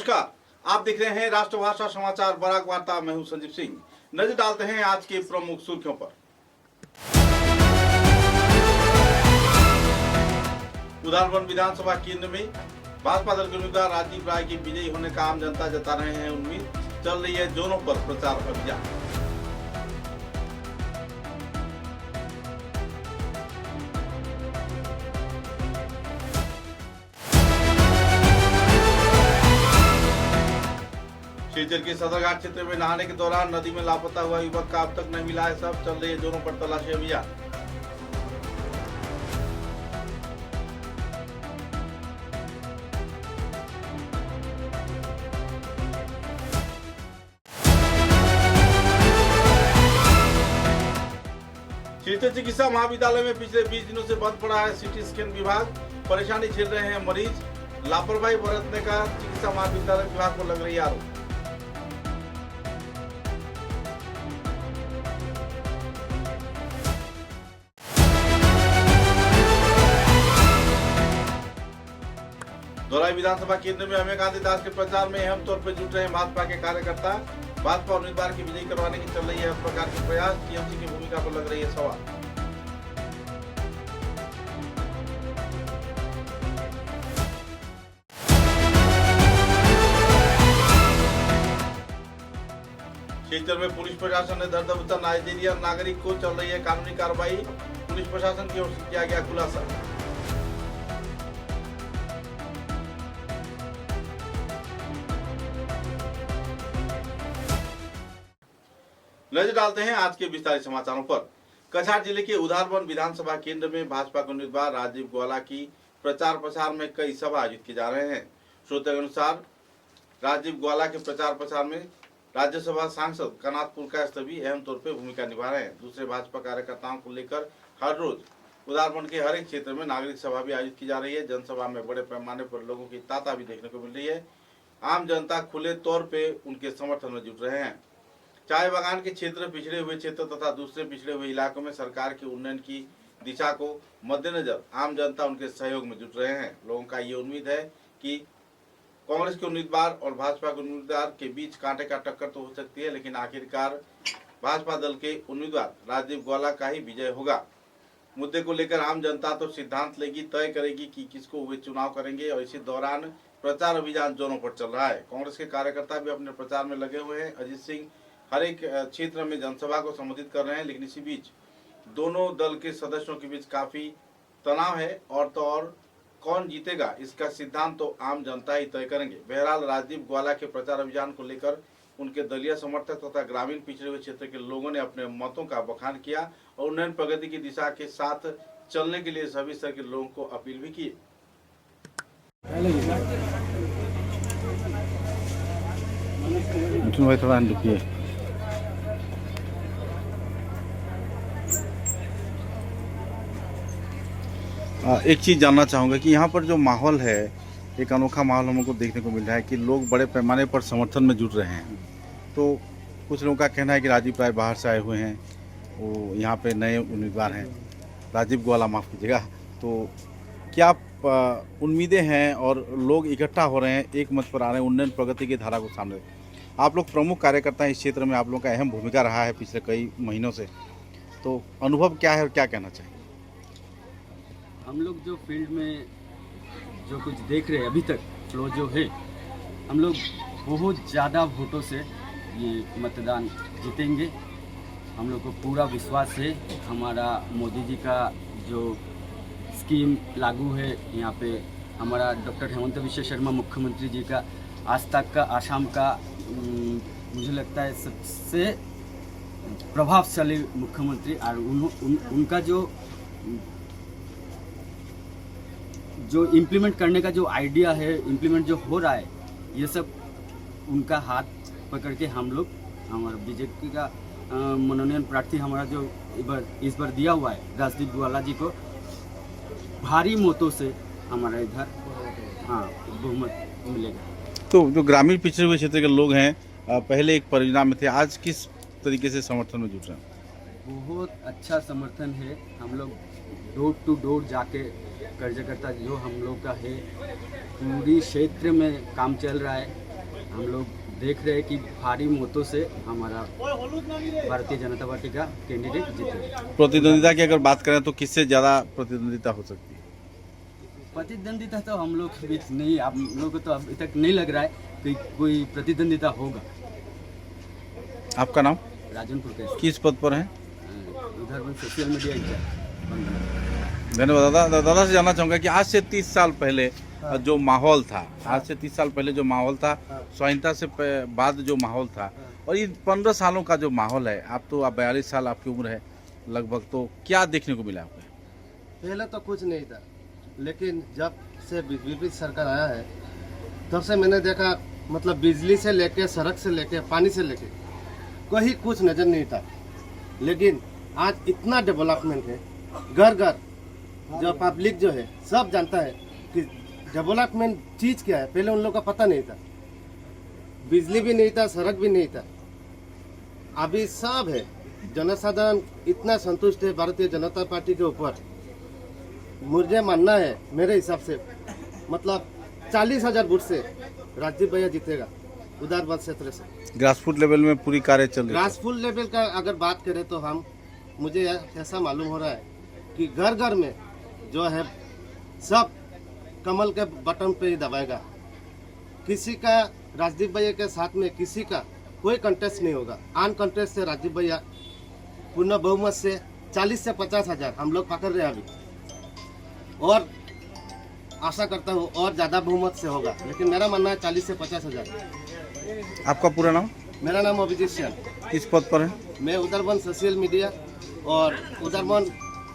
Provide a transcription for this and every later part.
नमस्कार, आप देख रहे हैं राष्ट्रभाषा समाचार बराक वार्ता। मैं हूं संजीव सिंह। नजर डालते हैं आज के प्रमुख सुर्खियों पर। उदारबन विधानसभा केंद्र में भाजपा दल के उम्मीदवार राजीव राय की विजयी होने का आम जनता जता रहे हैं उम्मीद। चल रही है जोनों पर प्रचार अभियान। सिलचर के सदरघाट क्षेत्र में नहाने के दौरान नदी में लापता हुआ युवक का अब तक नहीं मिला है सब। चल रही है जोनों पर तलाशी अभियान। सिलचर चिकित्सा महाविद्यालय में पिछले 20 दिनों से बंद पड़ा है सीटी स्कैन विभाग। परेशानी झेल रहे हैं मरीज। लापरवाही बरतने का चिकित्सा महाविद्यालय विभाग को लग रही है आरोप। धौलाई विधानसभा केंद्र में अमेय कांति दास के प्रचार में अहम तौर पर जुट रहे हैं भाजपा के कार्यकर्ता। भाजपा उम्मीदवार की विजयी करवाने की चल रही है हर प्रकार के प्रयास। टीएमसी की भूमिका पर लग रही है सवाल। सिलचर में पुलिस प्रशासन ने धर दबोचा नाइजीरियन नागरिक को। चल रही है कानूनी कार्रवाई। पुलिस प्रशासन की ओर से किया गया खुलासा। नजर डालते हैं आज के विस्तारित समाचारों पर। कछार जिले के उदारबन विधानसभा केंद्र में भाजपा के उम्मीदवार राजीव ग्वाला की प्रचार प्रसार में कई सभा आयोजित की जा रहे हैं। सूत्रों के अनुसार राजीव ग्वाला के प्रचार प्रसार में राज्यसभा सांसद कनाथपुर का भी अहम तौर पर भूमिका निभा रहे हैं। दूसरे भाजपा कार्यकर्ताओं को लेकर हर रोज उदारबन के हर एक क्षेत्र में नागरिक सभा भी आयोजित की जा रही है। जनसभा में बड़े पैमाने पर लोगों की तांता भी देखने को मिल रही है। आम जनता खुले तौर पर उनके समर्थन में जुट रहे हैं। चाय बागान के क्षेत्र, पिछड़े हुए क्षेत्र तथा दूसरे पिछड़े हुए इलाकों में सरकार की उन्नयन की दिशा को मद्देनजर आम जनता उनके सहयोग में जुट रहे हैं। लोगों का ये उम्मीद है कि कांग्रेस के उम्मीदवार और भाजपा के उम्मीदवार के बीच कांटे का टक्कर तो हो सकती है, लेकिन आखिरकार भाजपा दल के उम्मीदवार राजीव ग्वाला का ही विजय होगा। मुद्दे को लेकर आम जनता तो सिद्धांत लेगी, तय करेगी कि किसको वे चुनाव करेंगे। और इसी दौरान प्रचार अभियान जोरों पर चल रहा है। कांग्रेस के कार्यकर्ता भी अपने प्रचार में लगे हुए हैं। अजीत सिंह हर एक क्षेत्र में जनसभा को संबोधित कर रहे हैं, लेकिन इसी बीच दोनों दल के सदस्यों के बीच काफी तनाव है। और तो और कौन जीतेगा इसका सिद्धांत तो आम जनता ही तय करेंगे। बहरहाल राजीव ग्वाला के प्रचार अभियान को लेकर उनके दलीय समर्थक तथा ग्रामीण पिछड़े हुए क्षेत्र के लोगों ने अपने मतों का बखान किया और उन्नयन प्रगति की दिशा के साथ चलने के लिए सभी स्तर के लोगों को अपील भी की। एक चीज़ जानना चाहूँगा कि यहाँ पर जो माहौल है, एक अनोखा माहौल हमको देखने को मिल रहा है कि लोग बड़े पैमाने पर समर्थन में जुट रहे हैं। तो कुछ लोगों का कहना है कि राजीव राय बाहर से आए हुए हैं, वो यहाँ पे नए उम्मीदवार हैं, राजीव ग्वाला माफ़ कीजिएगा। तो क्या उम्मीदें हैं और लोग इकट्ठा हो रहे हैं, एक मंच पर आ रहे हैं उन्नयन प्रगति की धारा को सामने। आप लोग प्रमुख कार्यकर्ता हैं इस क्षेत्र में, आप लोगों का अहम भूमिका रहा है पिछले कई महीनों से, तो अनुभव क्या है और क्या कहना चाहिए? हम लोग जो फील्ड में जो कुछ देख रहे हैं अभी तक फ्लो जो है, हम लोग बहुत ज़्यादा वोटों से ये मतदान जीतेंगे। हम लोग को पूरा विश्वास है। हमारा मोदी जी का जो स्कीम लागू है यहाँ पे, हमारा डॉक्टर हेमंत बिश्व शर्मा मुख्यमंत्री जी का आज तक का आसाम का मुझे लगता है सबसे प्रभावशाली मुख्यमंत्री। और उनका जो इम्प्लीमेंट करने का जो आइडिया है, इम्प्लीमेंट जो हो रहा है, ये सब उनका हाथ पकड़ के हम लोग हमारा बीजेपी का मनोनयन प्रार्थी हमारा जो इस बार दिया हुआ है राजीव ग्वाला जी को, भारी मतों से हमारा इधर बहुमत मिलेगा। तो जो ग्रामीण पिछड़े हुए क्षेत्र के लोग हैं, पहले एक परिणाम में थे, आज किस तरीके से समर्थन में जुट रहे हैं? बहुत अच्छा समर्थन है। हम लोग डोर टू डोर जाके कार्यकर्ता जो हम लोग का है, पूरी क्षेत्र में काम चल रहा है। हम लोग देख रहे हैं कि भारी मतों से हमारा भारतीय जनता पार्टी का कैंडिडेट जीतेगा। प्रतिद्वंदिता की अगर बात करें तो किससे ज़्यादा प्रतिद्वंदिता हो सकती है? प्रतिद्वंदिता तो हम लोग के बीच नहीं, हम लोग को तो अभी तक नहीं लग रहा है कि कोई प्रतिद्वंदिता होगा। आपका नाम? राजनपुर के किस पद पर है? उधर में सोशल मीडिया इंचार्ज। धन्यवाद। दादा से जानना चाहूँगा कि आज से 30 साल पहले जो माहौल था, आज से 30 साल पहले जो माहौल था, स्वाधीनता से बाद जो माहौल था, और ये 15 सालों का जो माहौल है, आप 42 साल आपकी उम्र है लगभग, तो क्या देखने को मिला आपको? पहले तो कुछ नहीं था, लेकिन जब से बीजेपी सरकार आया है तब से मैंने देखा, मतलब बिजली से लेके, सड़क से लेके, पानी से लेके कोई कुछ नज़र नहीं था। लेकिन आज इतना डेवलपमेंट है, घर घर जो पब्लिक जो है सब जानता है कि डेवलपमेंट चीज़ क्या है। पहले उन लोगों का पता नहीं था, बिजली भी नहीं था, सड़क भी नहीं था, अभी सब है। जनसाधारण इतना संतुष्ट है भारतीय जनता पार्टी के ऊपर। मुझे मानना है, मेरे हिसाब से मतलब 40,000 वोट से राजीव भैया जीतेगा उदारबाद क्षेत्र से। ग्रासरूट लेवल में पूरी कार्य चल रही है। ग्रासरूट लेवल का अगर बात करें तो मुझे ऐसा मालूम हो रहा है कि घर घर में जो है सब कमल के बटन पे ही दबाएगा। किसी का राजीव भैया के साथ में किसी का कोई कंटेस्ट नहीं होगा। आन कंटेस्ट से राजीव भैया पूर्ण बहुमत से 40 से 50,000 हम लोग पकड़ रहे हैं अभी, और आशा करता हूँ और ज़्यादा बहुमत से होगा, लेकिन मेरा मानना है 40 से 50,000। आपका पूरा नाम? मेरा नाम अभिजीत सिंह। किस पद पर है? मैं उधरबन सोशल मीडिया और उधरबन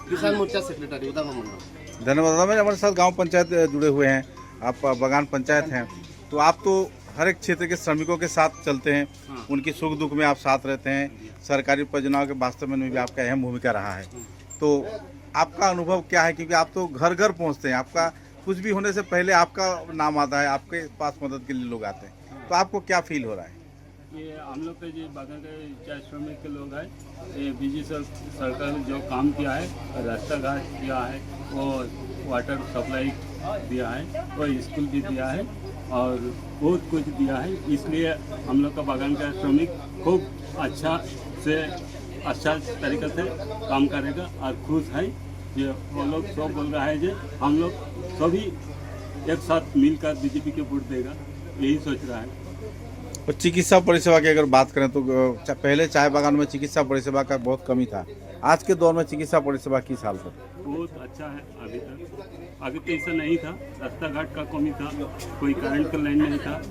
किसान मोर्चा सेक्रेटरी उधरबन मंडल। धन्यवाद। मैं हमारे साथ गांव पंचायत जुड़े हुए हैं, आप बगान पंचायत हैं, तो आप तो हर एक क्षेत्र के श्रमिकों के साथ चलते हैं, उनकी सुख दुख में आप साथ रहते हैं, सरकारी परियोजनाओं के वास्तव में भी आपका अहम भूमिका रहा है। तो आपका अनुभव क्या है, क्योंकि आप तो घर घर पहुंचते हैं, आपका कुछ भी होने से पहले आपका नाम आता है, आपके पास मदद के लिए लोग आते हैं, तो आपको क्या फील हो रहा है? ये हम लोग के जो बागान के 4 श्रमिक के लोग हैं, ये बीजेपी सरकार ने जो काम किया है, रास्ता घाट किया है, वो वाटर सप्लाई दिया है, और स्कूल भी दिया है, और बहुत कुछ दिया है। इसलिए हम लोग का बागान का श्रमिक खूब अच्छा तरीके से काम करेगा और खुश है। ये वो लोग सब बोल रहा है जो हम लोग सभी एक साथ मिलकर बीजेपी के वोट देगा, यही सोच रहा है। और चिकित्सा परिसेवा की अगर बात करें तो पहले चाय बागान में चिकित्सा परिसेवा का बहुत कमी था, आज के दौर में चिकित्सा परिसेवा किस हाल पर? बहुत अच्छा है। अभी तक आगे तो ऐसा नहीं था, रास्ता घाट का कमी था, कोई करंट का लाइन नहीं था,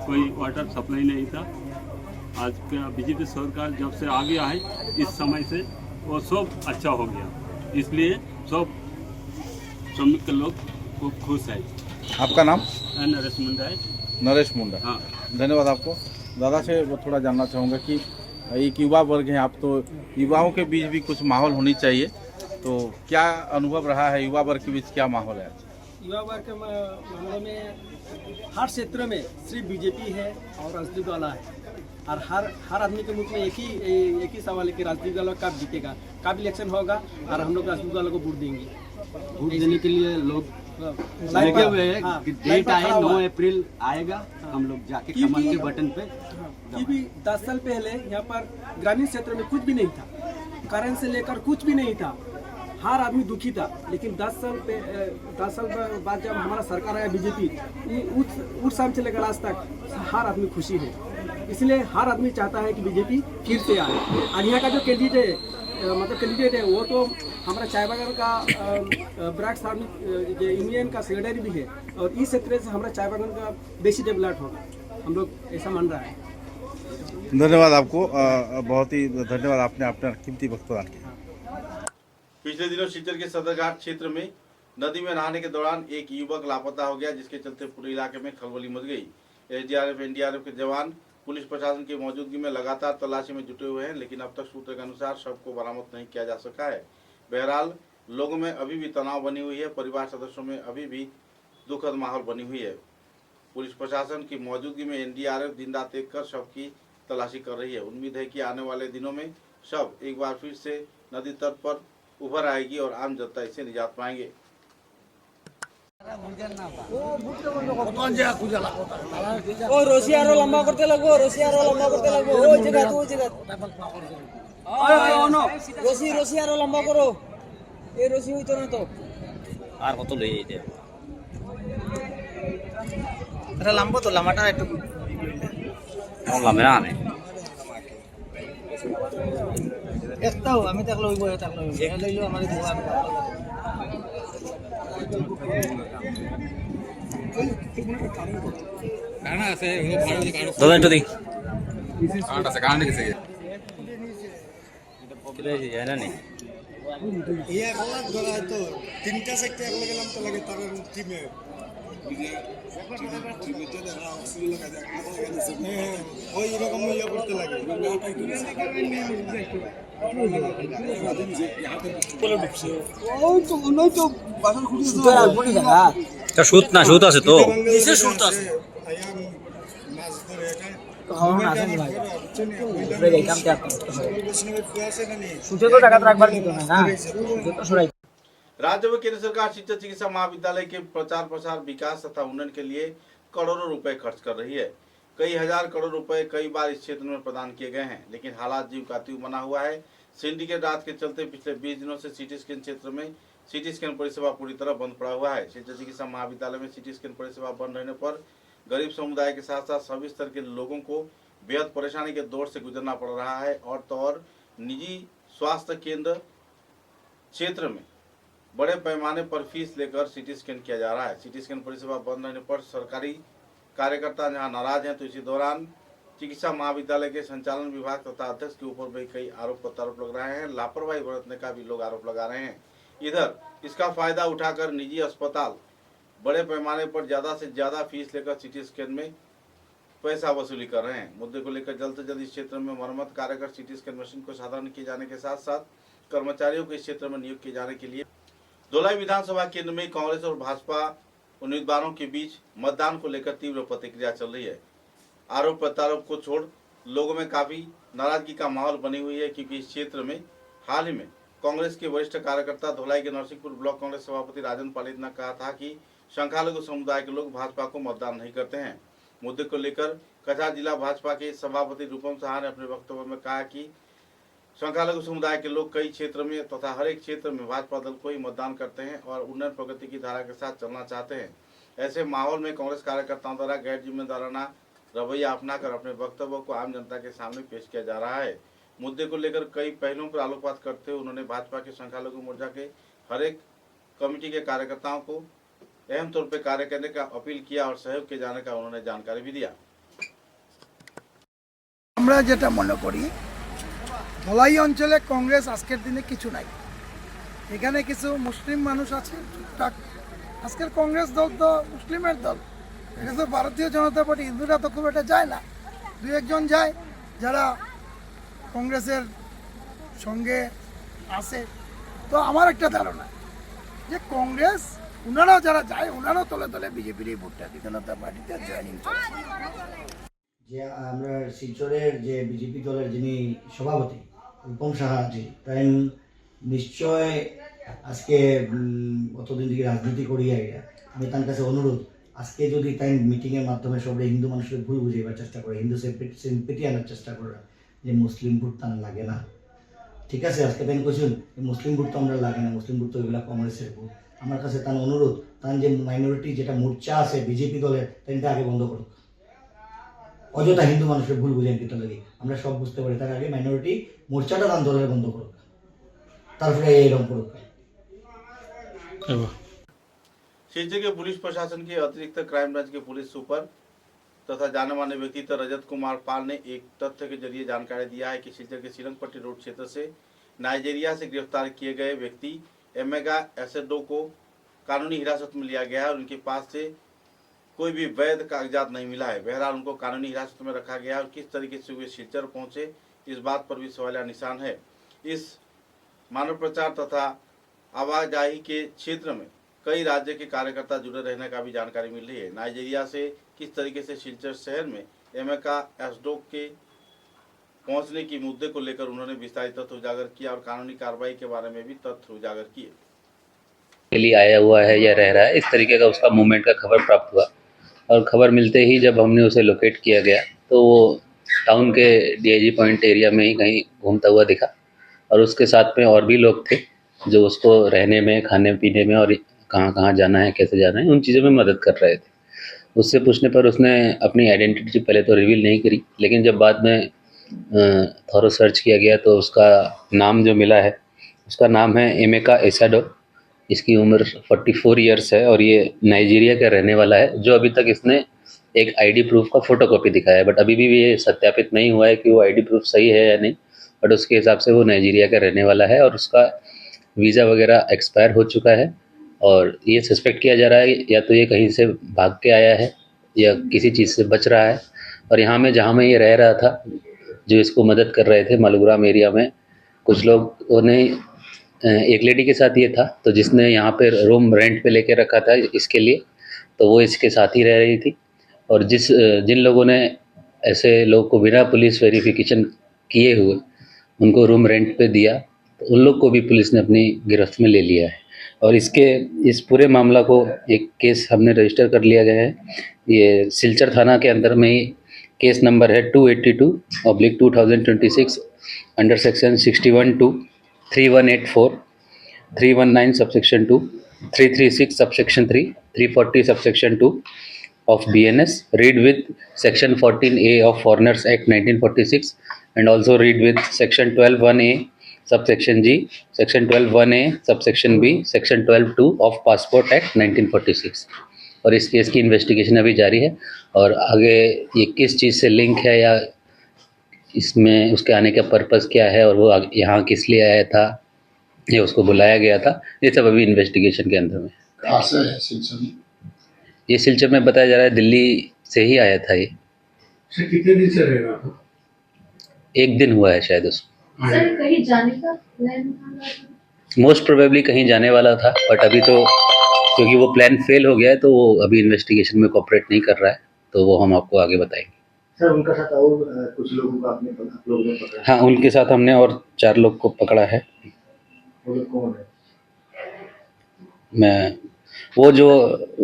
कोई वाटर सप्लाई नहीं था। आज का बीजेपी सरकार जब से आ गया है, इस समय से वो सब अच्छा हो गया, इसलिए सब श्रमिक के लोग खूब खुश है। आपका नाम? नरेश मुंडा है। नरेश मुंडा। हाँ, धन्यवाद आपको। दादा से वो थोड़ा जानना चाहूँगा कि एक युवा वर्ग है आप, तो युवाओं के बीच भी कुछ माहौल होनी चाहिए, तो क्या अनुभव रहा है, युवा वर्ग के बीच क्या माहौल है? युवा वर्ग के मामले में हर क्षेत्र में सिर्फ बीजेपी है और राजदीप वाला है, और हर आदमी के मुख में एक ही सवाल है कि राजदीप वाला कब जीतेगा, कब इलेक्शन होगा, और हम लोग राजदीप वाला को वोट देंगे। वोट देने के लिए लोग लगे हुए हैं कि डेट आए, 9 अप्रैल आएगा, हम लोग जाके कमल के बटन पे। क्योंकि 10 साल पहले यहाँ पर ग्रामीण क्षेत्र में कुछ भी नहीं था, करंट से लेकर कुछ भी नहीं था, हर आदमी दुखी था। लेकिन 10 साल बाद जब हमारा सरकार आया बीजेपी, उस समय से लेकर आज तक हर आदमी खुशी है। इसलिए हर आदमी चाहता है कि बीजेपी फिर से आए। और यहाँ का जो कैंडिडेट है वो तो हमारा चाय बागान का ब्राक श्रमिक यूनियन का सेक्रेटरी भी है, और इस क्षेत्र से हमारा चाय बागान का बेसी डेवलप होगा, हम लोग ऐसा मान रहा है। धन्यवाद आपको, बहुत ही धन्यवाद, आपने अपना कीमती वक्त प्रदान किया। पिछले दिनों सिलचर के सदरघाट क्षेत्र में नदी में नहाने के दौरान एक युवक लापता हो गया, जिसके चलते पूरे इलाके में खलबली मच गई। एसडीआरएफ एनडीआरएफ के जवान पुलिस प्रशासन की मौजूदगी में लगातार तलाशी में जुटे हुए हैं, लेकिन अब तक सूत्र के अनुसार शव को बरामद नहीं किया जा सका है। बहरहाल लोगों में अभी भी तनाव बनी हुई है, परिवार सदस्यों में अभी भी दुखद माहौल बनी हुई है। पुलिस प्रशासन की मौजूदगी में एनडीआरएफ दिन रात एक कर शव की तलाशी कर रही है। उम्मीद है कि आने वाले दिनों में शव एक बार फिर से नदी तट पर उभर आएगी और आम जनता इससे निजात पाएंगे। ও রশি আরো লম্বা করতে লাগবো, রশি আরো লম্বা করতে লাগবো। ওই জায়গা রশি রশি আরো লম্বা করো, এই রশি হইতো না তো। আর কত লই এইতে এটা লম্বা তো লম্বাটা একটু লম্বা না আমি একটাও আমি তাকলে হইব, তাকলে হইব, এটা লইলো আমারে দিব আমি। দাদা একটু দিক জানা নেই তা সুত না সুত আছে তো राज्य व केंद्र सरकार शिक्षा चिकित्सा महाविद्यालय के प्रचार प्रसार विकास तथा उन्नयन के लिए करोड़ों रुपए खर्च कर रही है। कई हजार करोड़ रुपए कई बार इस क्षेत्र में प्रदान किए गए हैं, लेकिन हालात जीव का त्यों बना हुआ है। सिंडिकेट राज के चलते पिछले 20 दिनों से सिटी स्कैन क्षेत्र में सिटी स्कैन परिसेवा पूरी तरह बंद पड़ा हुआ है। शिक्षा चिकित्सा महाविद्यालय में सिटी स्कैन परिसेवा बंद रहने पर गरीब समुदाय के साथ साथ सभी स्तर के लोगों को बेहद परेशानी के दौर से गुजरना पड़ रहा है। और तो और निजी स्वास्थ्य केंद्र क्षेत्र में बड़े पैमाने पर फीस लेकर सिटी स्कैन किया जा रहा है। सिटी स्कैन परिसेवा बंद रहने पर सरकारी कार्यकर्ता जहां नाराज हैं, तो इसी दौरान चिकित्सा महाविद्यालय के संचालन विभाग तथा अध्यक्ष के ऊपर भी कई आरोप प्रत्यारोप लग रहे हैं। लापरवाही बरतने का भी लोग आरोप लगा रहे हैं। इधर इसका फायदा उठाकर निजी अस्पताल बड़े पैमाने पर ज्यादा से ज्यादा फीस लेकर सिटी स्कैन में पैसा वसूली कर रहे हैं। मुद्दे को लेकर जल्द से जल्द इस क्षेत्र में मरम्मत कार्य कर सिटी स्कैन मशीन को साधारण किए जाने के साथ साथ कर्मचारियों को इस क्षेत्र में नियुक्त किए जाने के लिए धोलाई विधानसभा केंद्र में कांग्रेस और भाजपा उम्मीदवारों के बीच मतदान को लेकर तीव्र प्रतिक्रिया चल रही है। आरोप प्रत्यारोप को छोड़ लोगों में काफी नाराजगी का माहौल बनी हुई है, क्योंकि इस क्षेत्र में हाल ही में कांग्रेस के वरिष्ठ कार्यकर्ता धोलाई के नरसिंहपुर ब्लॉक कांग्रेस सभापति राजन पालित ने कहा था कि संख्यालघु समुदाय के लोग भाजपा को मतदान नहीं करते हैं। मुद्दे को लेकर कछार जिला भाजपा के सभापति रूपम साहा ने अपने वक्तव्य में कहा कि संख्यालघु समुदाय के लोग कई क्षेत्र में तथा हर एक क्षेत्र में भाजपा दल को ही मतदान करते हैं और उन्नयन प्रगति की धारा के साथ चलना चाहते हैं। ऐसे माहौल में कांग्रेस कार्यकर्ताओं द्वारा गैर जिम्मेदाराना रवैया अपनाकर अपने वक्तव्य को आम जनता के सामने पेश किया जा रहा है। मुद्दे को लेकर कई पहलुओं पर आलोकपात करते हुए उन्होंने भाजपा के संख्यालघु मोर्चा के हर एक कमेटी के कार्यकर्ताओं को अहम तौर पर कार्य करने का अपील किया और सहयोग किए जाने का उन्होंने जानकारी भी दिया। আমরা যেটা মনে করি ধলাই অঞ্চলে কংগ্রেস আজকের দিনে কিছু নাই। এখানে কিছু মুসলিম মানুষ আছে টুকটাক। আজকের কংগ্রেস দল তো মুসলিমের দল, এটা তো ভারতীয় জনতা পার্টি, হিন্দুরা তো খুব একটা যায় না, দুই একজন যায় যারা কংগ্রেসের সঙ্গে আছে। তো আমার একটা ধারণা যে কংগ্রেস ওনারাও যারা যায় ওনারাও তলে তলে বিজেপির ভোটটা জনতা পার্টিতে জয়েনিং করে। যে আমরা শিলচরের যে বিজেপি দলের যিনি সভাপতি রূপম সাহা জি তাই নিশ্চয় আজকে অতদিন থেকে রাজনীতি করিয়া আমি তার কাছে অনুরোধ আজকে যদি তাই মিটিংয়ের মাধ্যমে সবাই হিন্দু মানুষের ভুল বুঝাইবার চেষ্টা করে, হিন্দু সিম্পেটি আনার চেষ্টা করে যে মুসলিম ভোট তার লাগে না। ঠিক আছে, আজকে তাই কইছেন মুসলিম ভোট তো আমরা লাগে না, মুসলিম ভোট তো এগুলা কংগ্রেসের ভোট। আমার কাছে তার অনুরোধ তার যে মাইনরিটি যেটা মোর্চা আছে বিজেপি দলের তাইটা আগে বন্ধ করুক। অযথা হিন্দু মানুষের ভুল বুঝেন কিন্তু লাগে আমরা সব বুঝতে পারি, তার আগে মাইনরিটি মোর্চাটা দান দলের বন্ধ করুক, তারপরে এরকম করুক। शिलचर के पुलिस प्रशासन के अतिरिक्त क्राइम ब्रांच के पुलिस सुपर तथा जाने माने व्यक्ति रजत कुमार पाल ने एक तथ्य के जरिए जानकारी दिया है कि शिलचर के सिलंगपट्टी रोड क्षेत्र से नाइजीरिया से गिरफ्तार किए गए व्यक्ति एमेगा एसेडो को कानूनी हिरासत में लिया गया है और उनके पास से कोई भी वैध कागजात नहीं मिला है। बहरहाल उनको कानूनी हिरासत में रखा गया और किस तरीके से वे शिलचर पहुंचे इस बात पर भी सवालिया निशान है। इस मानव प्रचार तथा आवाजाही के क्षेत्र में कई राज्य के कार्यकर्ता जुड़े रहने का भी जानकारी मिल रही है। नाइजीरिया से किस तरीके से शिलचर शहर में एमेका एसडो के पहुंचने की मुद्दे को लेकर उन्होंने विस्तारित तथ्य उजागर किया और कानूनी कार्रवाई के बारे में भी तथ्य उजागर किए। के लिए आया हुआ है या रह रहा है, इस तरीके का उसका मूवमेंट का खबर प्राप्त हुआ। और खबर मिलते ही जब हमने उसे लोकेट किया गया तो वो टाउन के DIG पॉइंट एरिया में ही कहीं घूमता हुआ दिखा और उसके साथ में और भी लोग थे जो उसको रहने में, खाने पीने में और कहाँ कहाँ जाना है, कैसे जाना है, उन चीज़ों में मदद कर रहे थे। उससे पूछने पर उसने अपनी आइडेंटिटी पहले तो रिवील नहीं करी, लेकिन जब बाद में थॉरो सर्च किया गया तो उसका नाम जो मिला है, उसका नाम है एमेका एसाडो। इसकी उम्र 44 ईयर्स है और ये नाइजीरिया का रहने वाला है, जो अभी तक इसने एक ID प्रूफ का फ़ोटोकॉपी दिखाया है, बट अभी भी ये सत्यापित नहीं हुआ है कि वो ID प्रूफ सही है या नहीं, बट उसके हिसाब से वो नाइजीरिया का रहने वाला है और उसका वीज़ा वगैरह एक्सपायर हो चुका है। और ये सस्पेक्ट किया जा रहा है या तो ये कहीं से भाग के आया है या किसी चीज़ से बच रहा है। और यहाँ में जहाँ में ये रह रहा था, जो इसको मदद कर रहे थे मालूग्राम एरिया में, कुछ लोगों ने एक लेडी के साथ ये था तो जिसने यहाँ पे रूम रेंट पे लेके रखा था इसके लिए, तो वो इसके साथ ही रह रही थी। और जिन लोगों ने ऐसे लोग को बिना पुलिस वेरिफिकेशन किए हुए उनको रूम रेंट पे दिया, तो उन लोग को भी पुलिस ने अपनी गिरफ्त में ले लिया है। और इस पूरे मामला को एक केस हमने रजिस्टर कर लिया गया है। ये सिलचर थाना के अंदर में ही केस नंबर है 282/2026 under section 61(2), 3184, 319 subsection 2, 336 subsection 3, 340 subsection 2 of BNS, read with section 14A of Foreigners Act 1946 and also read with section 12(1)(a) subsection G, section 12(1)(a) subsection B, section 12(2) of Passport Act 1946। और इस case की investigation अभी जारी है और आगे ये किस चीज़ से लिंक है या इसमें उसके आने का पर्पस क्या है और वो यहाँ किस लिए आया था या उसको बुलाया गया था, ये सब अभी इन्वेस्टिगेशन के अंदर में। कहाँ से है सिलचर में? ये सिलचर में बताया जा रहा है दिल्ली से ही आया था। ये कितने दिन से रह रहा था? 1 दिन हुआ है शायद उसको। सर कहीं जाने का प्लान मोस्ट प्रोबेबली कहीं जाने वाला था, बट अभी तो क्योंकि वो प्लान फेल हो गया है तो वो अभी इन्वेस्टिगेशन में कोऑपरेट नहीं कर रहा है, तो वो हम आपको आगे बताएंगे। सर उनका साथ और कुछ लोगों का आपने लोगों ने पकड़ा? हाँ, उनके साथ हमने और 4 लोग को पकड़ा है। वो लोग कौन है? वो जो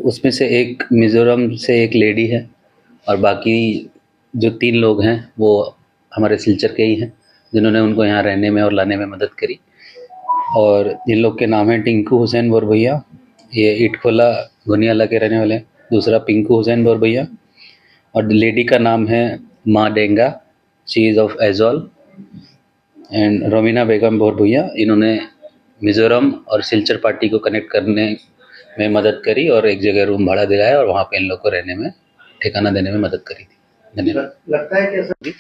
उसमें से एक मिज़ोरम से एक लेडी है और बाकी जो 3 लोग हैं वो हमारे सिलचर के ही हैं, जिन्होंने उनको यहाँ रहने में और लाने में मदद करी। और जिन लोग के नाम हैं टिंकू हुसैन बोरभैया, ये इटखोला घुनियाला के रहने वाले हैं। दूसरा पिंकू हुसैन बोरभैया और लेडी का नाम है माँ डेंगा, she is of Aizawl. And Romina Begum बोरभैया, इन्होंने मिज़ोरम और सिलचर पार्टी को कनेक्ट करने में मदद करी और एक जगह रूम भाड़ा दिलाया और वहाँ पे इन लोग को रहने में, ठिकाना देने में मदद करी थी। धन्यवाद। लगता है कि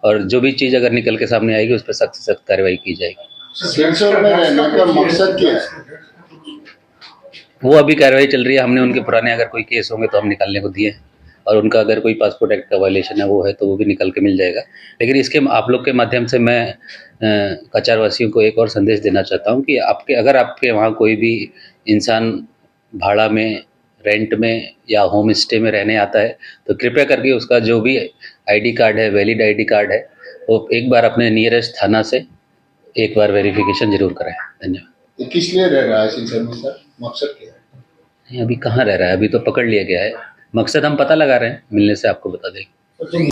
और जो भी चीज़ अगर निकल के सामने आएगी उस पर सख्त से सख्त कार्रवाई की जाएगी। सिलचर में रहने का मकसद क्या है? वो अभी कार्रवाई चल रही है। हमने उनके पुराने अगर कोई केस होंगे तो हम निकालने को दिए हैं और उनका अगर कोई पासपोर्ट एक्ट का वायलेशन है वो है तो वो भी निकल के मिल जाएगा। लेकिन इसके आप लोग के माध्यम से मैं कचार वासियों को एक और संदेश देना चाहता हूँ कि अगर आपके वहाँ कोई भी इंसान भाड़ा में, रेंट में या होम स्टे में रहने आता है तो कृपया करके उसका जो भी ID कार्ड है, वैलिड ID कार्ड है, वो एक बार अपने नियरेस्ट थाना से एक बार वेरिफिकेशन जरूर कराएं। धन्यवाद। ये किस लिए रह रहा है सिलचर में सर? मकसद क्या है? अभी कहाँ रह रहा है, अभी तो पकड़ लिया गया है। मकसद हम पता लगा रहे हैं, मिलने से आपको बता देंगे।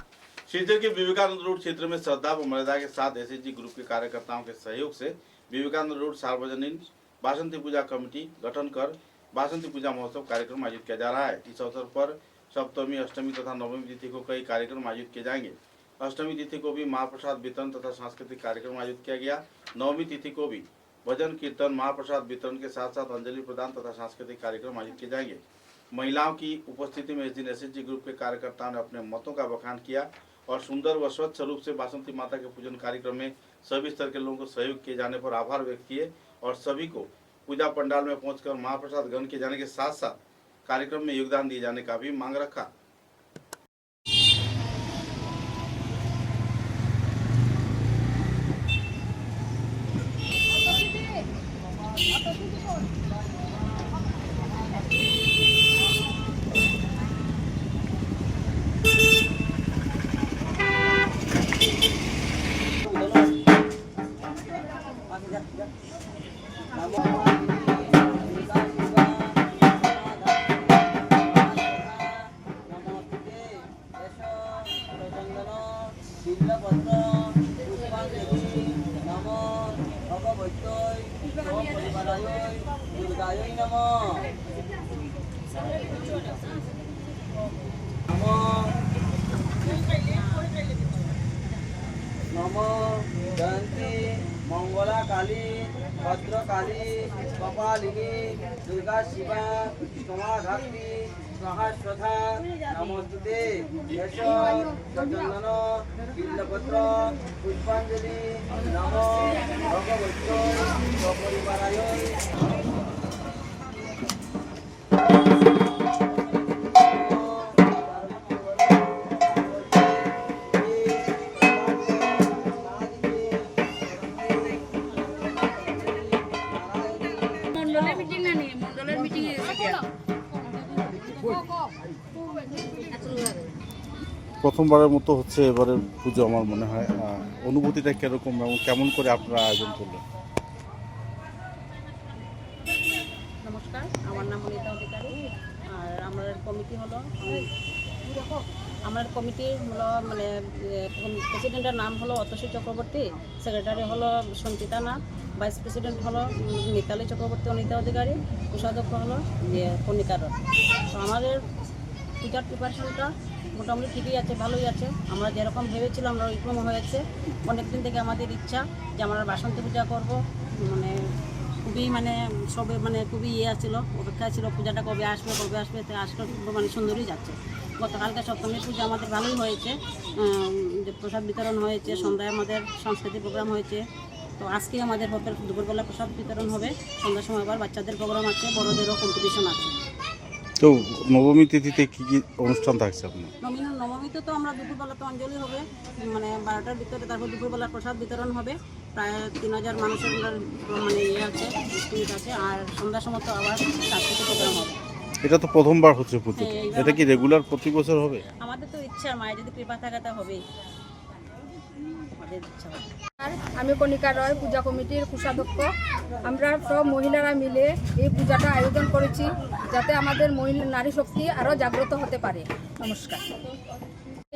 सिलचर के विवेकानंद रोड क्षेत्र में श्रद्धा व मर्यादा के साथ SHG ग्रुप के कार्यकर्ताओं के सहयोग से विवेकानंद रोड सार्वजनिक बासंती पूजा कमेटी गठन कर बासंती पूजा महोत्सव कार्यक्रम आयोजित किया जा रहा है। इस अवसर पर सप्तमी, अष्टमी तथा नवमी तिथि को कई कार्यक्रम आयोजित किए जाएंगे। अष्टमी तिथि को भी महाप्रसाद वितरण तथा सांस्कृतिक कार्यक्रम आयोजित किया गया। नवमी तिथि को भी भजन कीर्तन, महाप्रसाद वितरण के साथ साथ अंजलि प्रदान तथा सांस्कृतिक कार्यक्रम आयोजित किए जाएंगे। महिलाओं की उपस्थिति में इस दिन SHG ग्रुप के कार्यकर्ताओं ने अपने मतों का बखान किया और सुंदर व स्वच्छ रूप से बासंती माता के पूजन कार्यक्रम में सभी स्तर के लोगों को सहयोग किए जाने पर आभार व्यक्त किए और सभी को पूजा पंडाल में पहुंचकर महाप्रसाद ग्रहण किए जाने के साथ साथ कार्यक्रम में योगदान दिए जाने का भी मांग रखा। বিল্লপত্র পুষ্পাঞ্জলি নম ভগবত্যৈ পরিবারায় দুর্গায় নম নম জয়ন্তী মঙ্গলা কালী ভদ্রকালী কপালিনী দুর্গা শিবা সমাধাত্রী সহস্রধা নমস্তুতে যশ চন্দন বিল্লপত্র পুষ্পাঞ্জলি নম ভগবত্য সপরিবারায় প্রথমবারের মতো হচ্ছে এবারের পুজো আমার মনে হয়। অনুভূতিটা কিরকম এবং কেমন করে আপনারা আয়োজন করলেন? নমস্কার, আমার নাম অনিতা অধিকারী। আর আমার কমিটি হলো মানে প্রেসিডেন্টের নাম হলো অতসী চক্রবর্তী, সেক্রেটারি হলো সঞ্চিতা নাথ, ভাইস প্রেসিডেন্ট হলো মিতালি চক্রবর্তী, অনিতা অধিকারী, কোষাধ্যক্ষ হলো কণিকা রথ। তো আমাদের পূজার প্রিপারেশনটা মোটামুটি ঠিকই আছে, ভালোই আছে। আমরা যেরকম ভেবেছিলাম আমরা ওইরকম হয়েছে। অনেক দিন থেকে আমাদের ইচ্ছা যে আমরা বাসন্তী পূজা করব, খুবই সবে খুবই ছিল, অপেক্ষা ছিল পূজাটা কবে আসবে তো আসলে সুন্দরই যাচ্ছে। গতকালকে সপ্তমী পূজা আমাদের ভালোই হয়েছে, যে প্রসাদ বিতরণ হয়েছে, সন্ধ্যায় আমাদের সাংস্কৃতিক প্রোগ্রাম হয়েছে। তো আজকে আমাদের দুপুরবেলা প্রসাদ বিতরণ হবে, সন্ধ্যার সময় আবার বাচ্চাদের প্রোগ্রাম আছে, বড়দেরও কম্পিটিশন আছে। তো নবমী তিথিতে কি কি অনুষ্ঠান থাকছে আপনার? নবমীতে তো আমরা দুপুরবেলা তো অঞ্জলি হবে 12টার ভিতরে, তারপর দুপুরবেলা প্রসাদ বিতরণ হবে। প্রায় 3000 মানুষের আছে, স্টুডেন্ট আছে। আর সন্ধ্যার সময় তো আবার সাংস্কৃতিক প্রোগ্রাম হবে। এটা তো প্রথমবার হচ্ছে পুজো, এটা কি রেগুলার প্রতি বছর হবে? আমাদের তো ইচ্ছা, মায়ের যদি কৃপা থাকে তা হবেই, আমাদের ইচ্ছা হবে। আমি কণিকা রয়, পূজা কমিটির কোষাধ্যক্ষ। আমরা সব মহিলারা মিলে এই পূজাটা আয়োজন করেছি যাতে আমাদের নারী শক্তি আরও জাগ্রত হতে পারে। নমস্কার।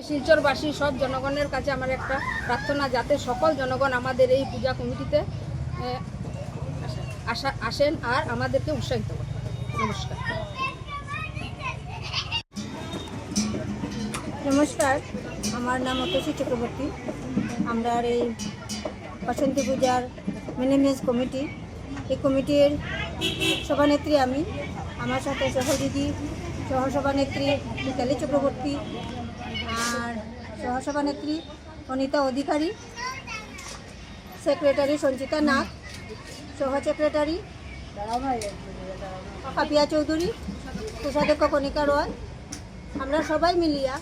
শিলচরবাসী সব জনগণের কাছে আমার একটা প্রার্থনা, যাতে সকল জনগণ আমাদের এই পূজা কমিটিতে আসেন আর আমাদেরকে উৎসাহিত করেন। নমস্কার। নমস্কার, আমার নাম অতসী চক্রবর্তী। আমরা এই বাসন্তী পূজার ম্যানেজমেন্ট কমিটি, এই কমিটির সভানেত্রী আমি, আমার সাথে সহযোগী সহসভানেত্রী মিতালি চক্রবর্তী আর সহসভানেত্রী অনিতা অধিকারী, সেক্রেটারি সঞ্চিতা নাথ, সহ সেক্রেটারি পাপিয়া চৌধুরী, কোষাধ্যক্ষ কণিকা রয়। আমরা সবাই মিলিয়া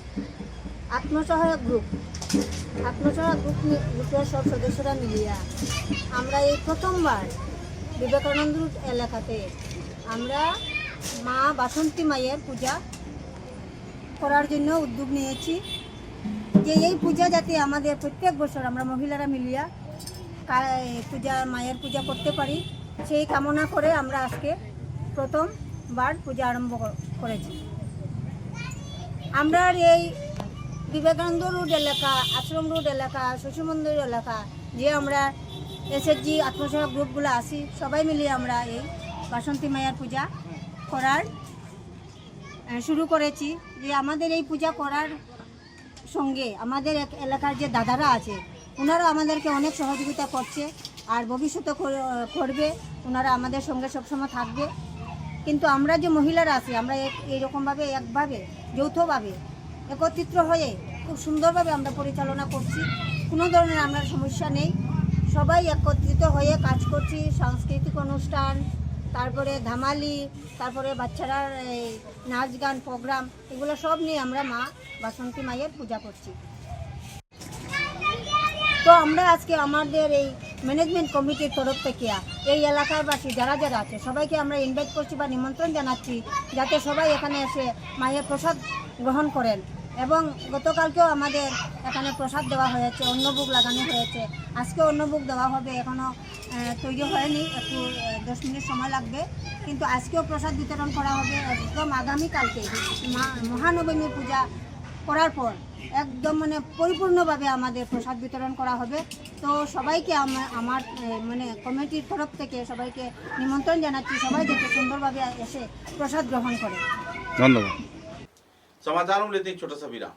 আত্মসহায়ক গ্রুপের সব সদস্যরা মিলিয়া আমরা এই প্রথমবার বিবেকানন্দ রোড এলাকাতে আমরা মা বাসন্তী মায়ের পূজা করার জন্য উদ্যোগ নিয়েছি, যে এই পূজা যাতে আমাদের প্রত্যেক বছর আমরা মহিলারা মিলিয়া মায়ের পূজা করতে পারি, সেই কামনা করে আমরা আজকে প্রথমবার পূজা আরম্ভ করেছি। আমরা এই বিবেকানন্দ রোড এলাকা, আশ্রম রোড এলাকা, শশী মন্দির এলাকা, যে আমরা এসএসজি আত্মসহায়ক গ্রুপগুলো আছি, সবাই মিলিয়ে আমরা এই বাসন্তী মায়ের পূজা করার শুরু করেছি। যে আমাদের এই পূজা করার সঙ্গে আমাদের এলাকার যে দাদারা আছে, ওনারা আমাদেরকে অনেক সহযোগিতা করছে আর ভবিষ্যতে করবে, ওনারা আমাদের সঙ্গে সবসময় থাকবে। কিন্তু আমরা যে মহিলারা আছি, আমরা এইরকমভাবে একভাবে যৌথভাবে একত্রিত হয়ে খুব সুন্দরভাবে আমরা পরিচালনা করছি, কোনো ধরনের আমরা সমস্যা নেই। সবাই একত্রিত হয়ে কাজ করছি, সাংস্কৃতিক অনুষ্ঠান, তারপরে ধামালি, তারপরে বাচ্চারা নাচ গান প্রোগ্রাম, এগুলো সব নিয়ে আমরা মা বাসন্তী মায়ের পূজা করছি। তো আমরা আজকে আমাদের এই ম্যানেজমেন্ট কমিটির তরফ থেকে এই এলাকারবাসী যারা যারা আছে সবাইকে আমরা ইনভাইট করছি বা নিমন্ত্রণ জানাচ্ছি, যাতে সবাই এখানে এসে মায়ের প্রসাদ গ্রহণ করেন। এবং গতকালকেও আমাদের এখানে প্রসাদ দেওয়া হয়েছে, অন্নভোগ লাগানো হয়েছে, আজকে অন্নভোগ দেওয়া হবে, এখনও তৈরি হয়নি, একটু 10 মিনিট সময় লাগবে, কিন্তু আজকেও প্রসাদ বিতরণ করা হবে। একদম আগামীকালকে মহানবমী পূজা করার পর একদম মানে পরিপূর্ণভাবে আমাদের প্রসাদ বিতরণ করা হবে। তো সবাইকে আমার মানে কমিটির তরফ থেকে সবাইকে নিমন্ত্রণ জানাচ্ছি, সবাই যাতে সুন্দরভাবে এসে প্রসাদ গ্রহণ করে। धन्यवाद। समाचारों में लेते हैं एक छोटा सा विराम।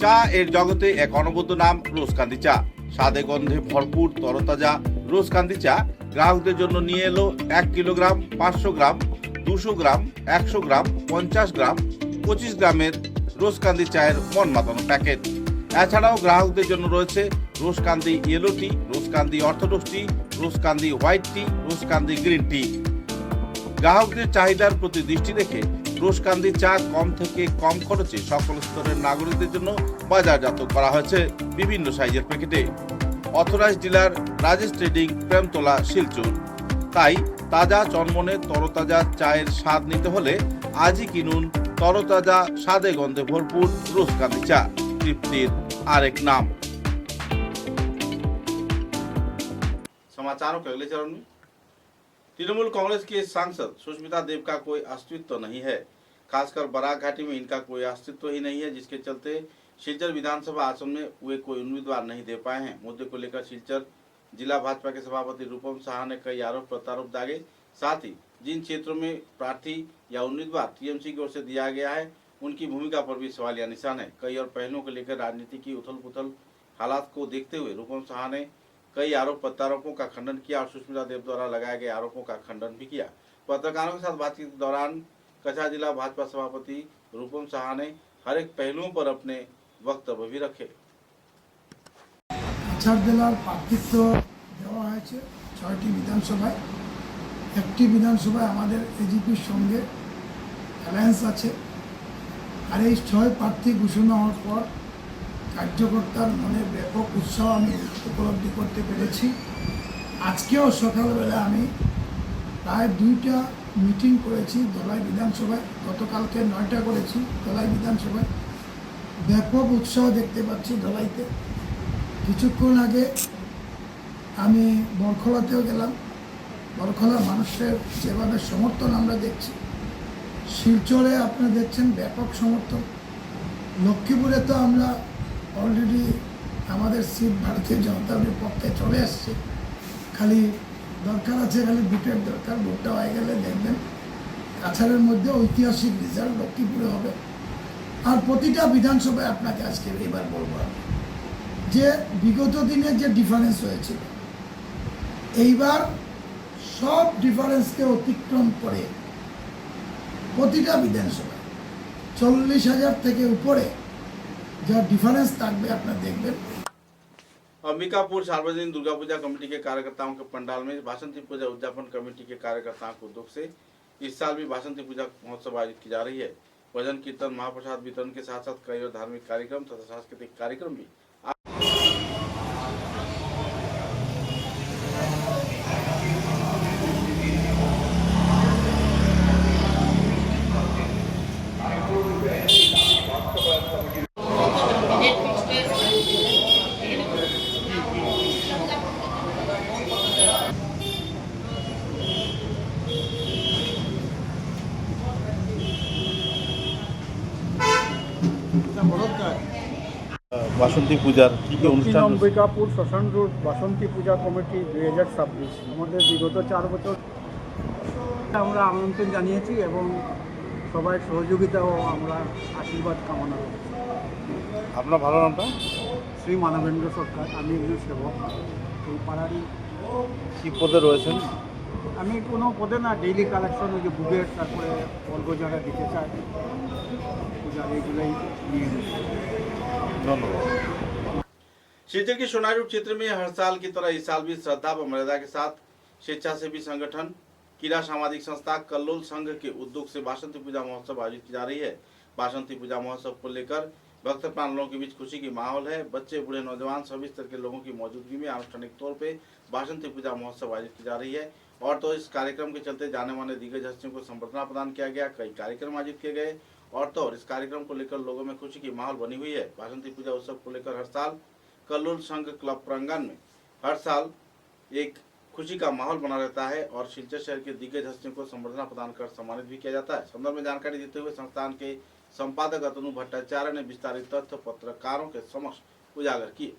চা এর জগতে এক অনবদ্য নাম রোজকান্দি চা। স্বাদে গন্ধে ভরপুর তরতাজা রোজকান্দি চা গ্রাহকদের জন্য নিয়ে এলো 1 কিলোগ্রাম, 500 গ্রাম, 200 গ্রাম, 100 গ্রাম, 50 গ্রাম, 25 গ্রামের রোজকান্দি চায়ের মন মাতানো প্যাকেট। এছাড়াও গ্রাহকদের জন্য রয়েছে রোজকান্দি ইয়েলো টি, রোজকান্দি অর্থোডক্স টি, রোজকান্দি হোয়াইট টি, রোজকান্দি গ্রিন টি। গ্রাহকদের চাহিদার প্রতি দৃষ্টি রেখে রোজকান্দি চা কম থেকে কম খরচে সকল স্তরের নাগরিকদের জন্য বাজারজাত করা হয়েছে বিভিন্ন সাইজের প্যাকেটে। Authorised dealer Rajesh trading, Premtala, Silchar. তাই তাজা চনমনে তরতাজা চায়ের স্বাদ নিতে হলে আজই কিনুন তরতাজা স্বাদে গন্ধে ভরপুর রোজকান্দি চা, তৃপ্তির আরেক नाम। समाचारों के अगले चरण में तृणमूल कांग्रेस के सांसद सुष्मिता देव का कोई अस्तित्व नहीं है। खासकर बराक घाटी में इनका कोई अस्तित्व ही नहीं है, जिसके चलते सिलचर विधानसभा आसन में वे कोई उम्मीदवार नहीं दे पाए हैं। मुद्दे को लेकर सिलचर जिला भाजपा के सभापति रूपम साहा ने कई आरोप प्रत्यारोप दागे। साथ ही जिन क्षेत्रों में प्रार्थी या उम्मीदवार टीएमसी की ओर से दिया गया है, उनकी भूमिका पर भी सवालिया निशान है। कई और पहलुओं को लेकर राजनीति की उथल पुथल हालात को देखते हुए रूपम साहा ने कई आरोप प्रत्यारोपों का खंडन किया और सुष्मिता देव द्वारा लगाए गए आरोपों का खंडन भी किया। पत्रकारों के साथ बातचीत के दौरान कछार जिला भाजपा सभापति रूपम साहा ने हर एक पहलुओं पर अपने वक्तव्य भी रखे। কাছাড় জেলার প্রার্থিত্ব দেওয়া হয়েছে 6টি বিধানসভায়। একটি বিধানসভায় আমাদের এজিপির সঙ্গে অ্যালায়েন্স আছে। আর এই 6 প্রার্থী ঘোষণা হওয়ার পর কার্যকর্তার মনে ব্যাপক উৎসাহ আমি উপলব্ধি করতে পেরেছি। আজকেও সকালবেলা আমি প্রায় 2টা মিটিং করেছি ধলাই বিধানসভায়, গতকালকে 9টা করেছি ধলাই বিধানসভায়। ব্যাপক উৎসাহ দেখতে পাচ্ছি ধলাইতে। কিছুক্ষণ আগে আমি বরখলাতেও গেলাম, বরখলার মানুষের যেভাবে সমর্থন আমরা দেখছি, শিলচরে আপনারা দেখছেন ব্যাপক সমর্থন। লক্ষ্মীপুরে তো আমরা অলরেডি আমাদের সিট ভারতীয় জনতা পার্টির পক্ষে চলে আসছে, খালি দরকার আছে, খালি ভোটের দরকার। ভোটটা হয়ে গেলে দেখবেন কাছাড়ের মধ্যে ঐতিহাসিক রেজাল্ট লক্ষ্মীপুরে হবে। আর প্রতিটা বিধানসভায় আপনাকে আজকে এবার বলবো যে বিগত দিনে যে ডিফারেন্স হয়েছিল, এইবার সব ডিফারেন্সকে অতিক্রম করে প্রতিটা বিধানসভায় 40,000 থেকে উপরে যা ডিফারেंस থাকবে আপনারা দেখবেন। अंबिकापुर सार्वजनिक दुर्गा पूजा कमेटी के कार्यकर्ताओं के पंडाल में बासंती पूजा उद्यापन कमेटी के कार्यकर्ताओं को दुख से इस साल भी बासंती पूजा महोत्सव आयोजित की जा रही है। भजन कीर्तन, महाप्रसाद वितरण के साथ साथ कई और धार्मिक कार्यक्रम तथा सांस्कृतिक कार्यक्रम भी বাসন্তী পূজার কি কি অনুষ্ঠান? অম্বিকাপুর শ্মশান রোড বাসন্তী পূজা কমিটি 2026 আমাদের বিগত 4 বছর আমরা আমন্ত্রণ জানিয়েছি এবং সবাই সহযোগিতা ও আমরা আশীর্বাদ কামনা করছি। আপনার ভালো নামটা? শ্রী মানবেন্দ্র সরকার, আমি একজন সেবক এই পাড়ারই। কি পদে রয়েছেন? আমি কোনো পদে না, ডেইলি কালেকশন, ওই যে বুকের, তারপরে অল্প যারা দিতে চায় পূজার এইগুলোই নিয়ে নিচ্ছি। धन्यवाद। सिलचर के सोनारूप क्षेत्र में हर साल की तरह इस साल भी श्रद्धा व मर्यादा के साथ स्वेच्छासेवी संगठन कीड़ा सामाजिक संस्था कल्लोल संघ के उद्योग से बासंती पूजा महोत्सव आयोजित की जा रही है। बासंती पूजा महोत्सव को लेकर भक्त प्राणों के बीच खुशी की माहौल है। बच्चे, बूढ़े, नौजवान सभी स्तर के लोगों की मौजूदगी में आनुष्ठानिक तौर पे बासंती पूजा महोत्सव आयोजित की जा रही है। और तो इस कार्यक्रम के चलते जाने माने दिग्गज हस्तियों को संबर्धना प्रदान किया गया, कई कार्यक्रम आयोजित किए गए और तो और इस कार्यक्रम को लेकर लोगों में खुशी की माहौल बनी हुई है। बासंती पूजा उत्सव को लेकर हर साल कल्लूर संघ क्लब प्रांगण में हर साल एक खुशी का माहौल बना रहता है और सिलचर शहर के दिग्गज हस्तियों को संबर्धना प्रदान कर सम्मानित भी किया जाता है। संदर्भ में जानकारी देते हुए संस्थान के संपादक अतनु भट्टाचार्य ने विस्तारित तथ्य पत्रकारों के समक्ष उजागर किए।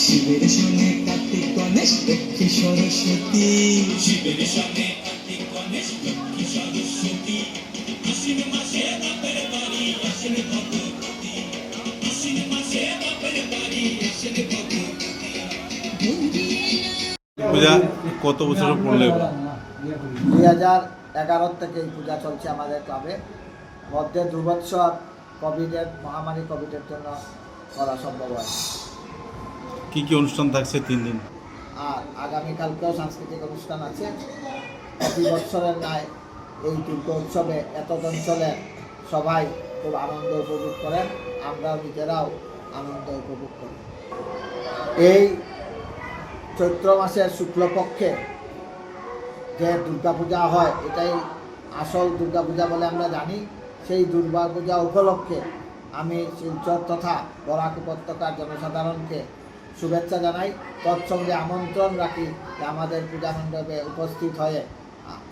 শিবের সঙ্গে কার্তিক গণেশ লক্ষ্মী সরস্বতী শিবের সঙ্গে কার্তিক গণেশ লক্ষ্মী সরস্বতী আশ্বিন মাসে বাপের বাড়ি আসেন ভগবতী আশ্বিন মাসে বাপের বাড়ি আসেন ভগবতী পূজা কত বছর পড়লে 2011 থেকে এই পূজা চলছে আমাদের ক্লাবে। মধ্যে 2 বছর কোভিডের মহামারী কোভিডের জন্য করা সম্ভব হয়। কি কি অনুষ্ঠান থাকছে 3 দিন? আর আগামীকালকেও সাংস্কৃতিক অনুষ্ঠান আছে। প্রতি বছরের ন্যায় এই দুর্গা উৎসবে এত অঞ্চলে সবাই খুব আনন্দ উপভোগ করেন, আমরাও নিজেরাও আনন্দ উপভোগ করি। এই চৈত্র মাসের শুক্লপক্ষে যে দুর্গাপূজা হয় এটাই আসল দুর্গাপূজা বলে আমরা জানি। সেই দুর্গাপূজা উপলক্ষে আমি শিলচর তথা বরাক উপত্যকার জনসাধারণকে শুভেচ্ছা জানাই, তৎসঙ্গে আমন্ত্রণ রাখি যে আমাদের পূজা মণ্ডপে উপস্থিত হয়ে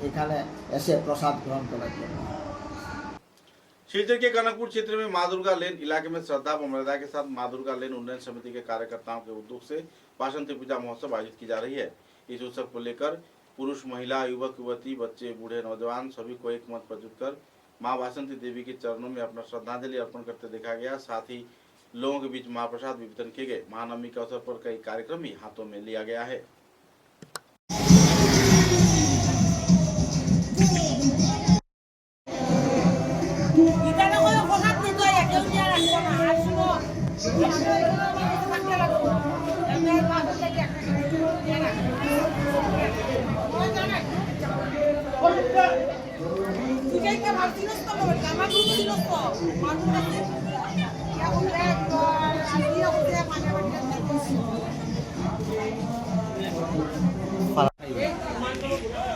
এখানে এসে प्रसाद ग्रहण করার জন্য। शिलचर के कनकपुर क्षेत्र में माँ दुर्गा लेन इलाके में श्रद्धा व मर्यादा के साथ माँ दुर्गा लेन उन्नयन समिति के कार्यकर्ताओं के उद्योग से वासंती पूजा महोत्सव आयोजित की जा रही है। इस उत्सव को लेकर पुरुष, महिला, युवक, युवती, बच्चे, बूढ़े, नौजवान सभी को एक मत प्रस्तुत कर माँ वासंती देवी के चरणों में अपना श्रद्धांजलि अर्पण करते देखा गया। साथ ही लोगों के बीच महाप्रसाद वितरण किए गए। महानवमी के अवसर पर कई कार्यक्रम भी हाथों में लिया गया है।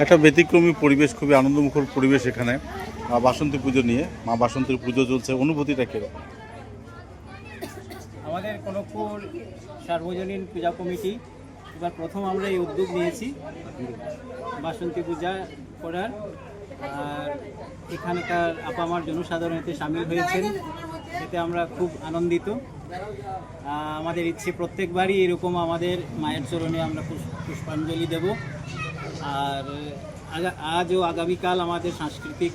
একটা ব্যতিক্রমী পরিবেশ, খুবই আনন্দমুখর পরিবেশ এখানে বাসন্তী পুজো নিয়ে। মা বাসন্তীর পুজো চলছে, অনুভূতিটা কিরকম? আমাদের কনকপুর সার্বজনীন পূজা কমিটি এবার প্রথম আমরা এই উদ্যোগ নিয়েছি বাসন্তী পূজা করার। আর এখানকার আপামার জনসাধারণ এতে সামিল হয়েছেন, এতে আমরা খুব আনন্দিত। আমাদের ইচ্ছে প্রত্যেকবারই এরকম আমাদের মায়ের চরণে আমরা পুষ্পাঞ্জলি দেব। আর আজ ও আগামীকাল আমাদের সাংস্কৃতিক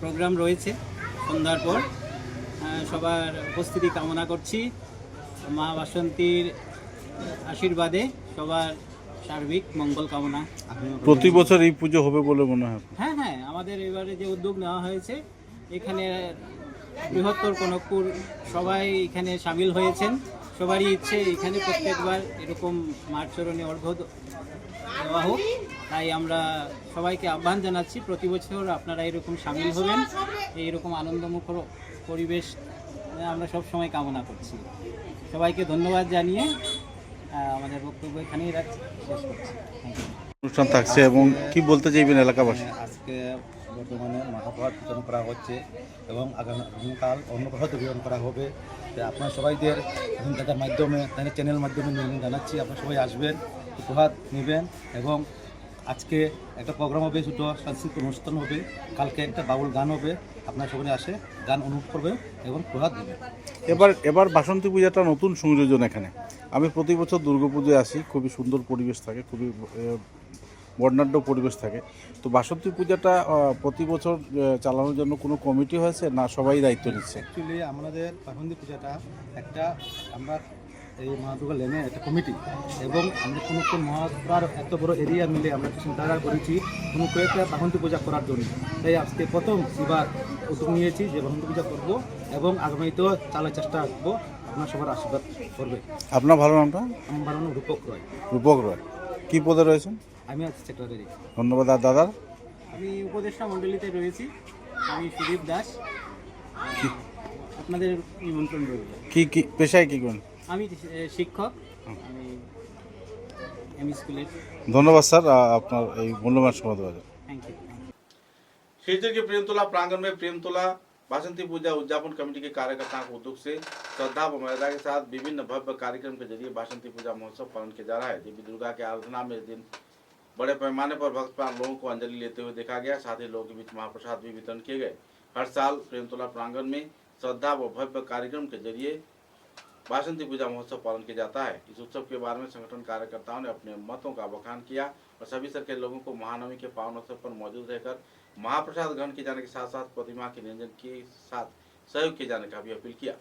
প্রোগ্রাম রয়েছে সন্ধ্যার পর। সবার উপস্থিতি কামনা করছি। মা বাসন্তীর আশীর্বাদে সবার সার্বিক মঙ্গল কামনা। প্রতি বছর এই পুজো হবে বলে মনে হয়? হ্যাঁ হ্যাঁ, আমাদের এবারে যে উদ্যোগ নেওয়া হয়েছে, এখানে বৃহত্তর কনকপুর সবাই এখানে সামিল হয়েছেন। সবারই ইচ্ছে এখানে প্রত্যেকবার এরকম মার চরণে অর্ঘ্য দেওয়া হোক। তাই আমরা সবাইকে আহ্বান জানাচ্ছি প্রতি বছর আপনারা এরকম সামিল হবেন। এইরকম আনন্দমুখর পরিবেশ আমরা সব সময় কামনা করছি। সবাইকে ধন্যবাদ জানিয়ে আমাদের বক্তব্য এখানেই রাখছি, শেষ করছি। অনুষ্ঠান থাকছে এবং কি বলতে চাইবেন এলাকাবাসী? আজকে বর্তমানে মহাপ্রসাদ বিতরণ করা হচ্ছে এবং আগামীকাল অন্নপ্রসাদ বিতরণ করা হবে। আপনার সবাইদের তাদের মাধ্যমে, তাদের চ্যানেল মাধ্যমে নিবেদন জানাচ্ছি, আপনারা সবাই আসবেন, প্রসাদ নেবেন। এবং আজকে একটা প্রোগ্রাম হবে, ছোটো সাংস্কৃতিক অনুষ্ঠান হবে, কালকে একটা বাউল গান হবে। আপনারা সবাই আসে গান অনুভব করবে এবং প্রসাদ দেবেন। এবার বাসন্তী পূজাটা নতুন সংযোজন এখানে। আমি প্রতি বছর দুর্গাপুজোয় আসি, খুবই সুন্দর পরিবেশ থাকে, খুবই বর্ণাঢ্য পরিবেশ থাকে। তো বাসন্তী পূজাটা প্রতি বছর চালানোর জন্য কোনো কমিটি হয়েছে না সবাই দায়িত্ব নিচ্ছে? অ্যাকচুয়ালি আমাদের বাসন্তী পূজাটা একটা আমরা এই মা দুর্গা লেনে একটা কমিটি, এবং আমরা কোনো মহাপুরার এত বড় এরিয়া মিলে আমরা চিন্তাধারা করেছি কোনো কয়েকটা বাসন্তী পূজা করার জন্য। তাই আজকে প্রথম এবার উদ্যোগ নিয়েছি যে বাসন্তী পূজা করব, এবং আগামীতেও চালার চেষ্টা রাখবো। আপনার সবার আশীর্বাদ করবে। আপনার ভালো নামটা? আমার ভালো নাম রূপক রয়। রূপক রয়, কী পদে রয়েছেন? আমি আছি সেক্রেটারি। ধন্যবাদ। আর দাদার? আমি উপদেষ্টা মণ্ডলীতে রয়েছি, আমি সুদীপ দাস। আপনাদের নিমন্ত্রণ রইল। কি পেশায় কী করেন? আমি শিক্ষক, আমি এমই স্কুলের। ধন্যবাদ স্যার আপনার এই মূল্যবান সময় দেওয়ার জন্য। Thank you. शिवचर के प्रेमतोला प्रांगण में प्रेमतोला बासंती पूजा उद्यापन कमेटी के कार्यकर्ताओं के उद्योग से श्रद्धा व मर्यादा के साथ विभिन्न भव्य कार्यक्रम के जरिए बासंती पूजा महोत्सव पालन किया जा रहा है। देवी दुर्गा के आराधना में इस दिन बड़े पैमाने पर भक्तप्राण लोगों को अंजलि लेते हुए देखा गया। साथ ही लोगों के बीच महाप्रसाद भी वितरण किए गए। हर साल प्रेमतोला प्रांगण में श्रद्धा व भव्य कार्यक्रम के जरिए बासंती पूजा महोत्सव पालन किया जाता है। इस उत्सव के बारे में संगठन कार्यकर्ताओं ने अपने मतों का बखान किया और सभी स्तर के लोगों को महानवमी के पावन अवसर पर मौजूद रहकर महाप्रसाद ग्रहण किए जाने के साथ साथ प्रतिमा के निरंजन के साथ सहयोग किए जाने का भी अपील किया।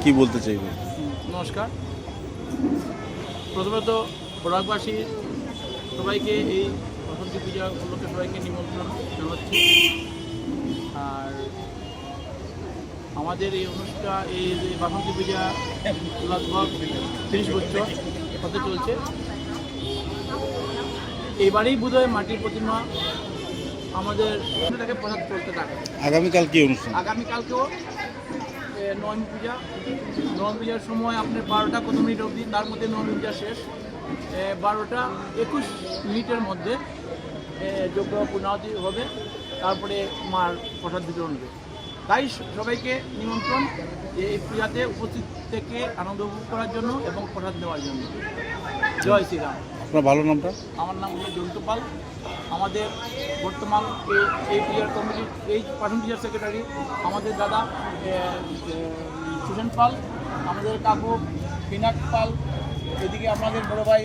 কি বলতে চাইবেন? নমস্কার। প্রথমত বরাকবাসী সবাইকে এই বাসন্তী পূজা উপলক্ষে সবাইকে নিমন্ত্রণ জানাচ্ছি। আর আমাদের এই অনুষ্ঠান এই যে বাসন্তী পূজা লগভগ 30 বছর হতে চলছে। এইবারেই বোধহয় মাটির প্রতিমা আমাদের এটাকে প্রসাদ চলতে থাকে। আগামীকাল কি অনুষ্ঠান? আগামীকালকেও নবমী পূজা। নবমী পূজার সময় আপনার 12টা কত মিনিট অবধি, তার মধ্যে নবমী পূজা শেষ 12টা 21 মিনিটের মধ্যে যজ্ঞ পূর্ণাহুতি হবে, তারপরে মার প্রসাদ বিতরণ হবে। তাই সবাইকে নিমন্ত্রণ যে এই পূজাতে উপস্থিত থেকে আনন্দ উপভোগ করার জন্য এবং প্রসাদ নেওয়ার জন্য। জয় শ্রীরাম। আপনার ভালো নামটা? আমার নাম হলো জন্তু পাল। আমাদের বর্তমান এই পূজার কমিটির এই পাঠন পূজার সেক্রেটারি আমাদের দাদা সুশান্ত পাল, আমাদের কাকু পিনাক পাল, এদিকে আমাদের বড় ভাই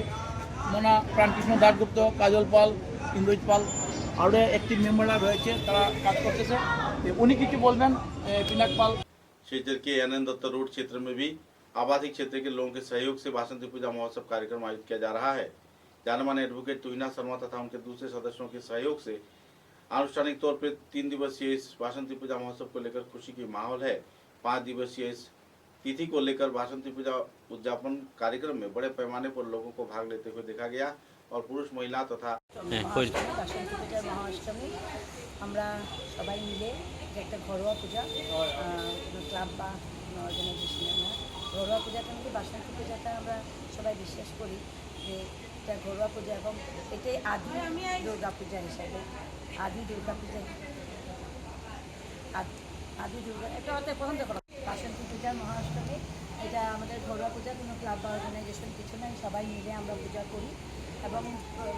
মোনা প্রাণকৃষ্ণ দাসগুপ্ত, কাজল পাল, ইন্দ্রজিৎ পাল, আরও একটিভ মেম্বাররা রয়েছে, তারা কাজ করতেছে। উনি কিছু বলবেন পিনাক पाल। शिवचर के एनएन दत्त रोड क्षेत्र में भी आबादी क्षेत्र के लोगों के सहयोग से बासंती पूजा महोत्सव कार्यक्रम आयोजित किया जा रहा है। जाने माने एडवोकेट तुहिना शर्मा तथा उनके दूसरे सदस्यों के सहयोग से आनुष्ठानिक तौर पर 3 दिवसीय इस बासंती पूजा महोत्सव को लेकर खुशी की माहौल है। 5 दिवसीय इस तिथि को लेकर बासंती पूजा उद्यापन कार्यक्रम में बड़े पैमाने पर लोगों को भाग लेते हुए देखा गया और पुरुष महिला तथा বাসন্তী পূজার মহাষ্টমী আমরা সবাই মিলে যে একটা ঘরোয়া পূজা, কোনো ক্লাব বা অর্গানাইজেশনের না, ঘরোয়া পূজাটা মধ্যে বাসন্তী পূজাটা আমরা সবাই বিশ্বাস করি যে এটা ঘরোয়া পূজা এবং এটাই আদি দুর্গা পূজা হিসাবে আদি দুর্গা পূজা আদি দুর্গা এটা হতে পছন্দ করা। বাসন্তী পূজার মহাষ্টমী এটা আমাদের ঘরোয়া পূজা, কোনো ক্লাব বা অর্গানাইজেশন কিছু নেই, সবাই মিলে আমরা পূজা করি। এবং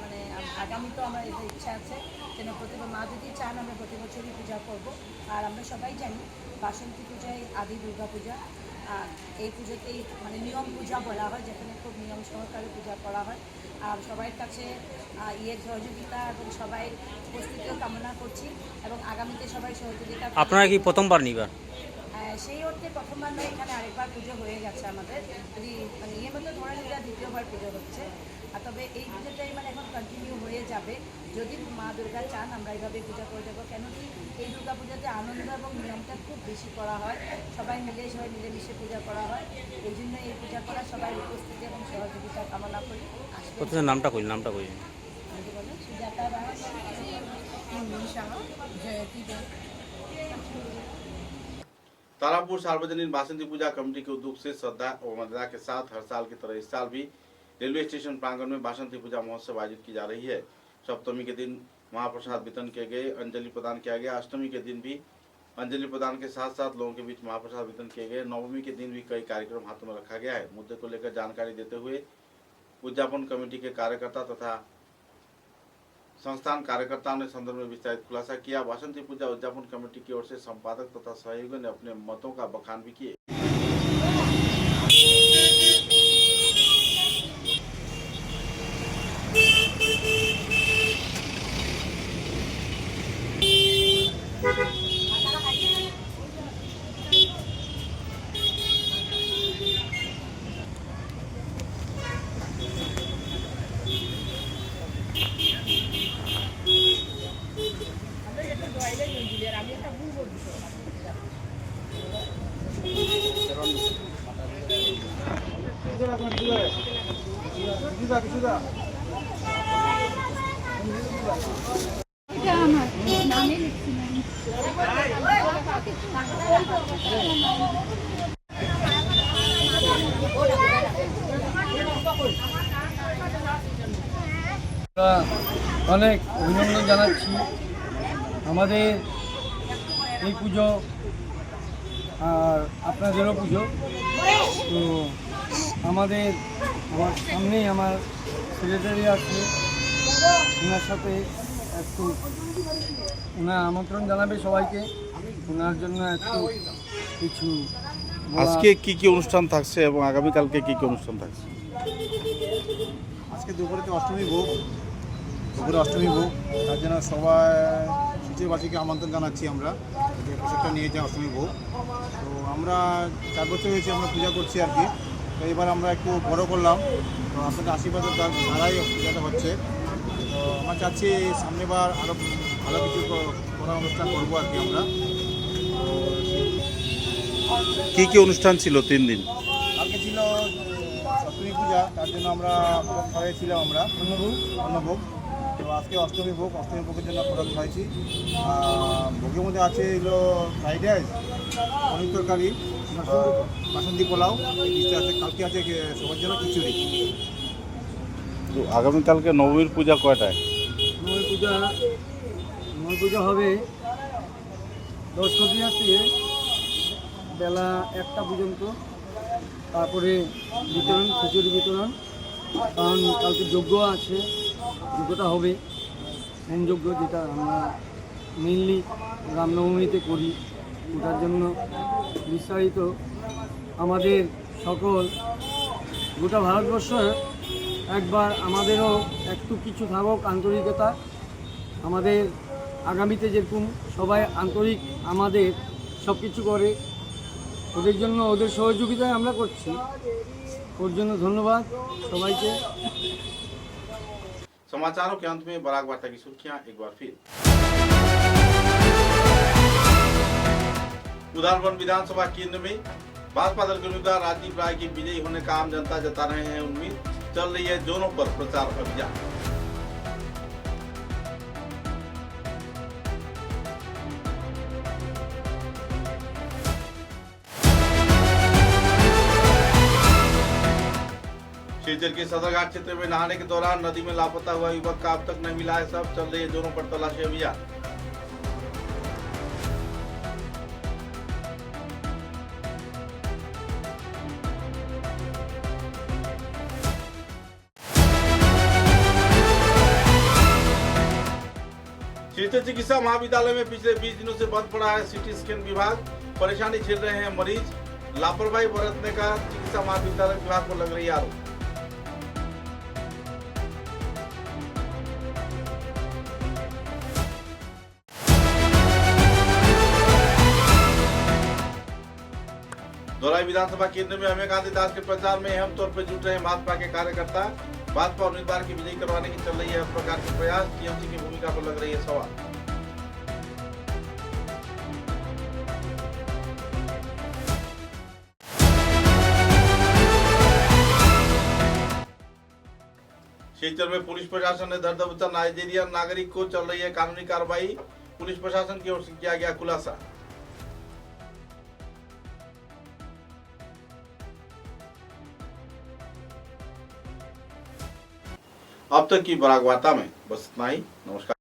মানে আগামীতেও আমার এদের ইচ্ছা আছে যেন মা যদি চান আমরা প্রতি বছরই পূজা করব। আর আমরা সবাই জানি বাসন্তী পূজায় আদি দুর্গা পূজা। এই পুজোতেই মানে নিয়ম পূজা বলা হয়, যেখানে খুব নিয়ম সহকারে পূজা করা হয়। আর সবার কাছে সহযোগিতা এবং সবাই উপস্থিতিও কামনা করছি এবং আগামীতে সবাই সহযোগিতা। আপনারা কি প্রথমবার নিবার? সেই অর্থে প্রথমবার নয়, এখানে আরেকবার পুজো হয়ে গেছে আমাদের, যদি মানে ইয়ে মতো ধরে নিলে দ্বিতীয়বার পুজো হচ্ছে। আর তবে এই পুজোটাই মানে এখন কন্টিনিউ হয়ে যাবে, যদি মা দুর্গা চান আমরা এইভাবে পূজা করে দেবো। কেন কি এই দুর্গা পূজাতে আনন্দ এবং নিয়মটা খুব বেশি করা হয়, সবাই মিলেমিশে পূজা করা হয়। এই জন্য এই পূজা করা সবাই উপস্থিতি এবং সহযোগিতা কামনা করি। নামটা কই সুজাতা রায়, জয়তী দেব। तारापुर सार्वजनिक बासंती पूजा कमेटी के उद्योग से श्रद्धा और मर्यादा के साथ हर साल की तरह इस साल भी रेलवे स्टेशन प्रांगण में बासंती पूजा महोत्सव आयोजित की जा रही है। सप्तमी के दिन महाप्रसाद वितरण किए गए, अंजलि प्रदान किया गया। अष्टमी के दिन भी अंजलि प्रदान के साथ साथ लोगों के बीच महाप्रसाद वितरण किए गए। नवमी के दिन भी कई कार्यक्रम हाथों में रखा गया है। मुद्दे को लेकर जानकारी देते हुए उद्यापन कमेटी के कार्यकर्ता तथा संस्थान कार्यकर्ताओं ने संदर्भ में विस्तारित खुलासा किया। बासंती पूजा उद्यापन कमेटी की ओर से संपादक तथा सहयोगियों ने अपने मतों का बखान भी किए। অনেক অভিনন্দন জানাচ্ছি আমাদের এই পুজো আর আপনাদেরও পুজো। তো আমার সামনেই আমার সেক্রেটারি আছে, ওনার সাথে একটু ওনার আমন্ত্রণ জানাবে সবাইকে, ওনার জন্য একটু কিছু আজকে কি কি অনুষ্ঠান থাকছে এবং আগামীকালকে কি কি অনুষ্ঠান থাকছে? আজকে দুপুরে তো অষ্টমী ভোগ, তার জন্য সবাই সূচিবাসীকে আমন্ত্রণ জানাচ্ছি আমরা যে প্রসাদটা নিয়ে যাই অষ্টমী ভোগ। তো আমরা 4 বছর হয়েছে আমরা পূজা করছি আর কি। তো এবার আমরা একটু বড় করলাম, তো আপনাদের আশীর্বাদের দ্বারাই পূজাটা হচ্ছে। তো আমরা চাচ্ছি সামনেবার আরও ভালো কিছু করার অনুষ্ঠান করবো আর কি আমরা। কি কি অনুষ্ঠান ছিল 3 দিন? কালকে ছিল সপ্তমী পূজা, তার জন্য আমরা খাওয়াইছিলাম আমরা অন্নভোগ। তো আজকে অষ্টমী ভোগের জন্য প্রসাদ খাইছি। ভোগের মধ্যে আছে এগুলো ফ্রাইড রাইস, পনির তরকারি, বাসন্তী পোলাও, আছে কালকে আছে সবার জন্য খিচুড়ি। তো আগামীকালকে নবমীর পূজা কয়টায়? নবমী পূজা হবে 10 থেকে বেলা 1টা পর্যন্ত। তারপরে বিতরণ, খিচুড়ি বিতরণ, কারণ কালকে যজ্ঞ আছে, যজ্ঞটা হবে হোম যজ্ঞ, যেটা আমরা মেনলি রামনবমীতে করি। ওটার জন্য বিস্তারিত আমাদের সকল গোটা ভারতবর্ষ একবার আমাদেরও একটু কিছু থাকুক আন্তরিকতা। আমাদের আগামীতে যেরকম সবাই আন্তরিক আমাদের সব কিছু করে, ওদের জন্য ওদের সহযোগিতায় আমরা করছি। ওর জন্য ধন্যবাদ সবাইকে। समाचारों के अंत में बराक वार्ता की सुर्खियां एक बार फिर। उधारवन विधानसभा केंद्र में भाजपा दल के उम्मीदवार राजीव राय के विजयी होने का आम जनता जता रहे हैं उम्मीद। चल रही है जोनों पर प्रचार अभियान। सिलचर के सदरघाट क्षेत्र में नहाने के दौरान नदी में लापता हुआ युवक का अब तक नहीं मिला है सब। चल रही है दोनों पर तलाशी अभियान। सिलचर चिकित्सा महाविद्यालय में पिछले 20 दिनों से बंद पड़ा है सीटी स्कैन विभाग। परेशानी झेल रहे हैं मरीज। लापरवाही बरतने का चिकित्सा महाविद्यालय विभाग को लग रही है आरोप। धौलाई विधानसभा केंद्र में अमेय गांधी दास के प्रचार में अहम तौर पर जुट रहे भाजपा के कार्यकर्ता। भाजपा उम्मीदवार की विजयी करवाने की चल रही है प्रकार के प्रयास। टीएमसी की भूमिका पर लग रही है सवाल। सिलचर में पुलिस प्रशासन ने धर दबोचा नाइजीरियन नागरिक को। चल रही है कानूनी कार्रवाई। पुलिस प्रशासन की ओर से किया गया खुलासा। अब तक की बराक वार्ता में बस इतना ही। नमस्कार।